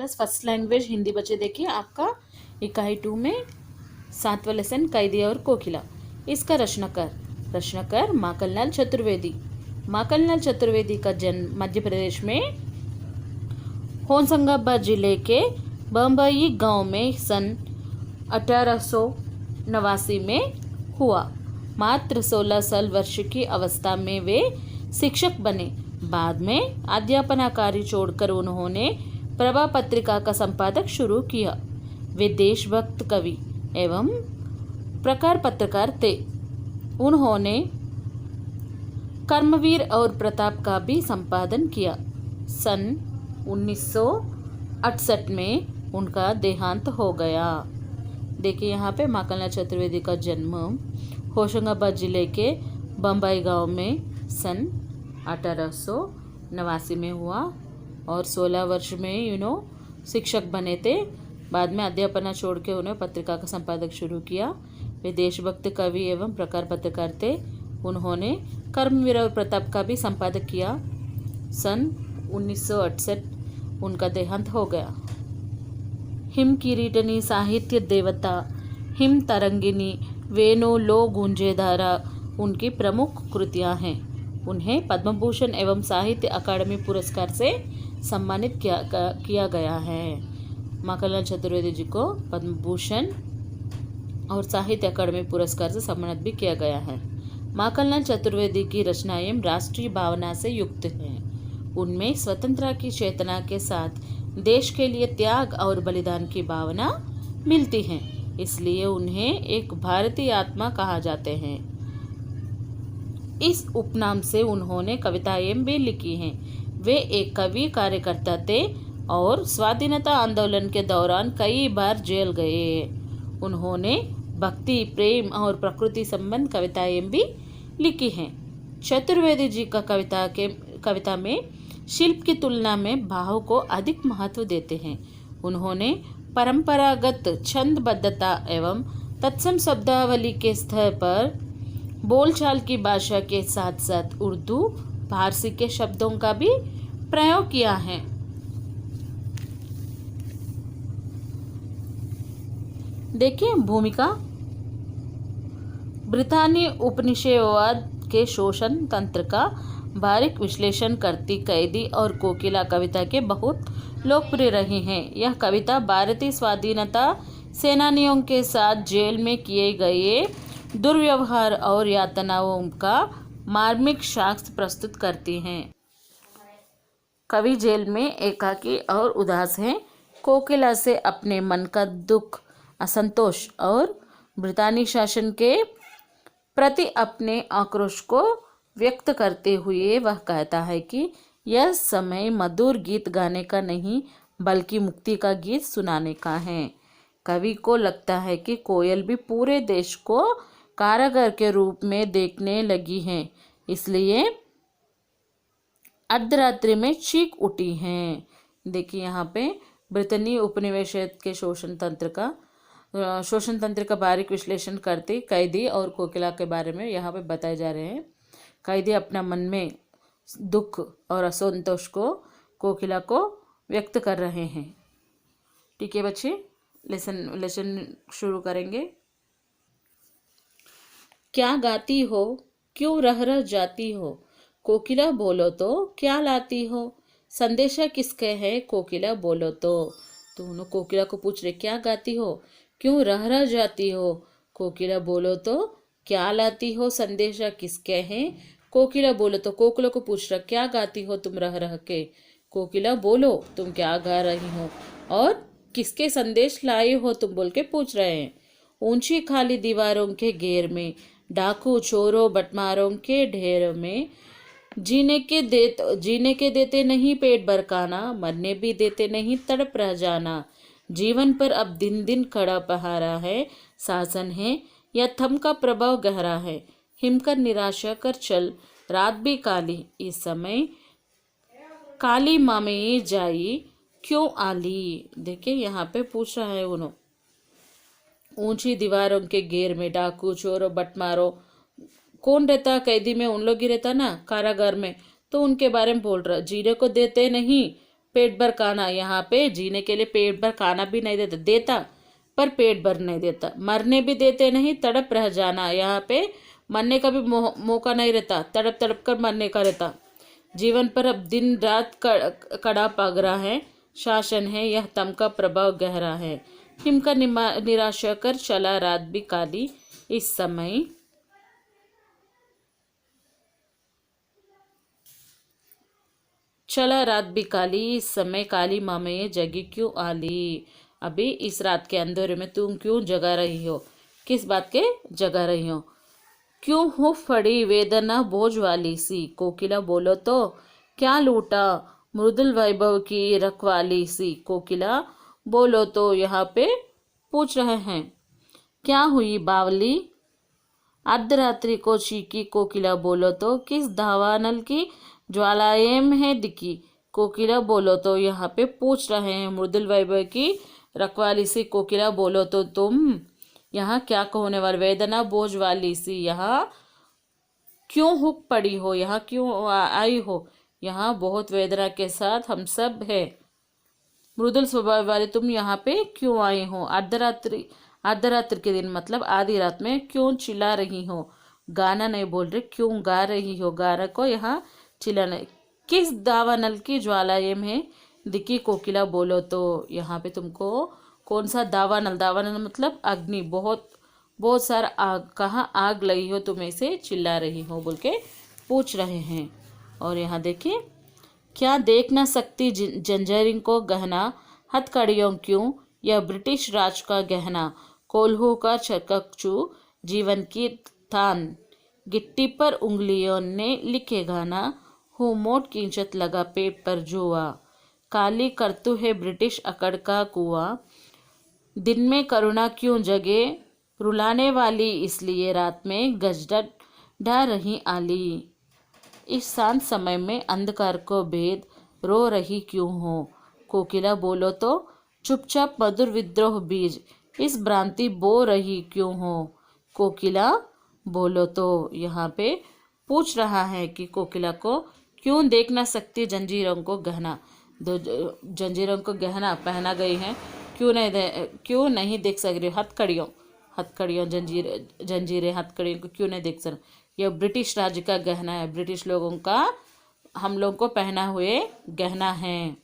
Class first language Hindi बच्चे देखिए आपका इकाई 2 में 7वां लेसन कैदी और कोकिला। इसका रचनाकार माखनलाल चतुर्वेदी। माखनलाल चतुर्वेदी का जन्म मध्य प्रदेश में होशंगाबाद जिले के बम्बई गांव में सन 1889 में हुआ। मात्र 16 साल वर्ष की अवस्था में वे शिक्षक बने। बाद में अध्यापना कार्य छोड़कर उन्होंने प्रभा पत्रिका का संपादक शुरू किया। वे देशभक्त कवि एवं प्रकार पत्रकार थे। उन्होंने कर्मवीर और प्रताप का भी संपादन किया। सन 1968 में उनका देहांत हो गया। देखिए यहाँ पे माखनलाल चतुर्वेदी का जन्म होशंगाबाद जिले के बम्बई गांव में सन 1889 में हुआ और 16 वर्ष में शिक्षक बने थे। बाद में अध्यापना छोड़ के उन्हें पत्रिका का संपादक शुरू किया। वे देशभक्त कवि एवं प्रकार पत्रकार थे। उन्होंने कर्मवीर और प्रताप का भी संपादक किया। सन 1968 उनका देहांत हो गया। हिम किरीटनी साहित्य देवता, हिम तरंगिनी, वेणु लो गूंजे धारा उनकी प्रमुख कृतियां हैं। उन्हें पद्म भूषण एवं साहित्य अकादमी पुरस्कार से सम्मानित किया गया है। माखनलाल चतुर्वेदी जी को पद्म भूषण और साहित्य अकादमी पुरस्कार से सम्मानित भी किया गया है। माखनलाल चतुर्वेदी की रचनाएं राष्ट्रीय भावना से युक्त हैं। उनमें स्वतंत्रता की चेतना के साथ देश के लिए त्याग और बलिदान की भावना मिलती है। इसलिए उन्हें एक भारतीय आत्मा कहा जाते हैं। इस उपनाम से उन्होंने कविताएं भी लिखी हैं। वे एक कवि कार्यकर्ता थे और स्वाधीनता आंदोलन के दौरान कई बार जेल गए। उन्होंने भक्ति, प्रेम और प्रकृति संबंध कविताएं भी लिखी हैं। चतुर्वेदी जी का कविता में शिल्प की तुलना में भाव को अधिक महत्व देते हैं। उन्होंने परंपरागत छंदबद्धता एवं तत्सम शब्दावली के स्तर पर बोलचाल की भाषा के साथ साथ उर्दू, फारसी के शब्दों का भी प्रयोग किया है। देखिए भूमिका। ब्रितानी उपनिषेधवाद के शोषण तंत्र का बारीक विश्लेषण करती कैदी और कोकिला कविता के बहुत लोकप्रिय रही हैं। यह कविता भारतीय स्वाधीनता सेनानियों के साथ जेल में किए गए दुर्व्यवहार और यातनाओं का मार्मिक साक्ष्य प्रस्तुत करती हैं। कवि जेल में एकाकी और उदास हैं। कोकिला से अपने मन का दुख, असंतोष और ब्रितानी शासन के प्रति अपने आक्रोश को व्यक्त करते हुए वह कहता है कि यह समय मधुर गीत गाने का नहीं बल्कि मुक्ति का गीत सुनाने का है। कवि को लगता है कि कोयल भी पूरे देश को कारागार के रूप में देखने लगी हैं, इसलिए अर्धरात्रि में चीख उठी हैं। देखिए यहाँ पे ब्रितानी उपनिवेश के शोषण तंत्र का बारीक विश्लेषण करते कैदी और कोकिला के बारे में यहाँ पे बताए जा रहे हैं। कैदी अपना मन में दुख और असंतोष को कोकिला को व्यक्त कर रहे हैं। ठीक है बच्चे, लेसन शुरू करेंगे। क्या गाती हो, क्यों रह रह जाती हो, कोकिला बोलो तो क्या लाती हो, संदेशा किसके है, कोकिला बोलो तो उन्होंने कोकिला को पूछ रहे क्या गाती हो, क्यों रह रह जाती हो, कोकिला बोलो तो क्या लाती हो, संदेशा किसके हैं, कोकिला बोलो तो कोकिला को पूछ रहा क्या गाती हो तुम रह रह के, कोकिला बोलो तुम क्या गा रही हो और किसके संदेश लाए हो तुम बोल के पूछ रहे हैं। ऊंची खाली दीवारों के घेर में, डाकू चोरों बटमारों के ढेर में, जीने के देते नहीं पेट भर खाना, मरने भी देते नहीं तड़प रह जाना। जीवन पर अब दिन दिन कड़ा पहारा है, शासन है या थम का प्रभाव गहरा है, हिमकर निराशा कर चल रात भी काली, इस समय काली मामे जाई क्यों आली। देखिए यहाँ पे पूछ रहा है उन्होंने ऊंची दीवारों के घेर में डाकू चोरों बटमारों कौन रहता, कैदी में उन लोग ही रहता ना कारागार में, तो उनके बारे में बोल रहा। जीने को देते नहीं पेट भर खाना, यहाँ पे जीने के लिए पेट भर खाना भी नहीं देता, पर पेट भर नहीं देता। मरने भी देते नहीं, तड़प रह जाना, यहाँ पे मरने का भी मौका नहीं रहता, तड़प तड़प कर मरने का रहता। जीवन पर अब दिन रात कड़ा पगड़ा है, शासन है यह तम का प्रभाव गहरा है। हिम का निराशा कर चला रात भी काली, इस समय चला रात भी काली, इस समय काली माँ में ये जगी क्यों आली। अभी इस रात के अंधेरे में तुम क्यों जगा रही हो, किस बात के जगा रही हो। क्यों हो फड़ी वेदना बोझ वाली सी, कोकिला बोलो तो क्या लूटा मृदुल वैभव की रखवाली सी। कोकिला बोलो तो यहाँ पे पूछ रहे हैं क्या हुई बावली, अर्धरात्रि को चीखी। कोकिला बोलो तो किस दावानल की ज्वालाएं है दिखी। कोकिला बोलो तो यहाँ पे पूछ रहे हैं मृदुल वैभव की रखवाली सी। कोकिला बोलो तो तुम यहाँ क्या कहने वाले, वेदना बोझ वाली सी यहाँ क्यों हुक पड़ी हो, यहाँ क्यों आई हो, यहाँ बहुत वेदना के साथ हम सब है। मृदुल स्वभाव वाले तुम यहाँ पे क्यों आए हो। अर्धरात्रि के दिन मतलब आधी रात में क्यों चिल्ला रही हो। गाना नहीं बोल रहे, क्यों गा रही हो, गाना को यहाँ चिल्लाना। किस दावानल की ज्वालाएं में दिखी। कोकिला बोलो तो यहाँ पे तुमको कौन सा दावानल, दावानल मतलब अग्नि, बहुत बहुत सारा आग, कहाँ आग लगी हो तुम ऐसे चिल्ला रही हो बोल के पूछ रहे हैं। और यहाँ देखिए क्या देख ना सकती जंजरिंग को गहना, हथकड़ियों क्यों यह ब्रिटिश राज का गहना। कोल्हू का चकचू जीवन की थान, गिट्टी पर उंगलियों ने लिखे गाना, हो मोट कींचत लगा पेट पर जुआ। काली करतु है ब्रिटिश अकड़ का कुआं, दिन में करुणा क्यों जगे रुलाने वाली, इसलिए रात में गजडा रही आली। इस शांत समय में अंधकार को भेद रो रही क्यों हो। कोकिला बोलो तो चुपचाप मधुर विद्रोह बीज, इस भ्रांति बो रही क्यों हो। कोकिला बोलो तो यहाँ पे पूछ रहा है कि कोकिला को क्यों देख ना सकती जंजीरों को गहना, दो जंजीरों को गहना पहना गई है, क्यों नहीं देख सक रही। हथकड़ियों जंजीरें हथकड़ियों को क्यों नहीं देख सक। यह ब्रिटिश राज्य का गहना है, ब्रिटिश लोगों का हम लोग को पहना हुए गहना है।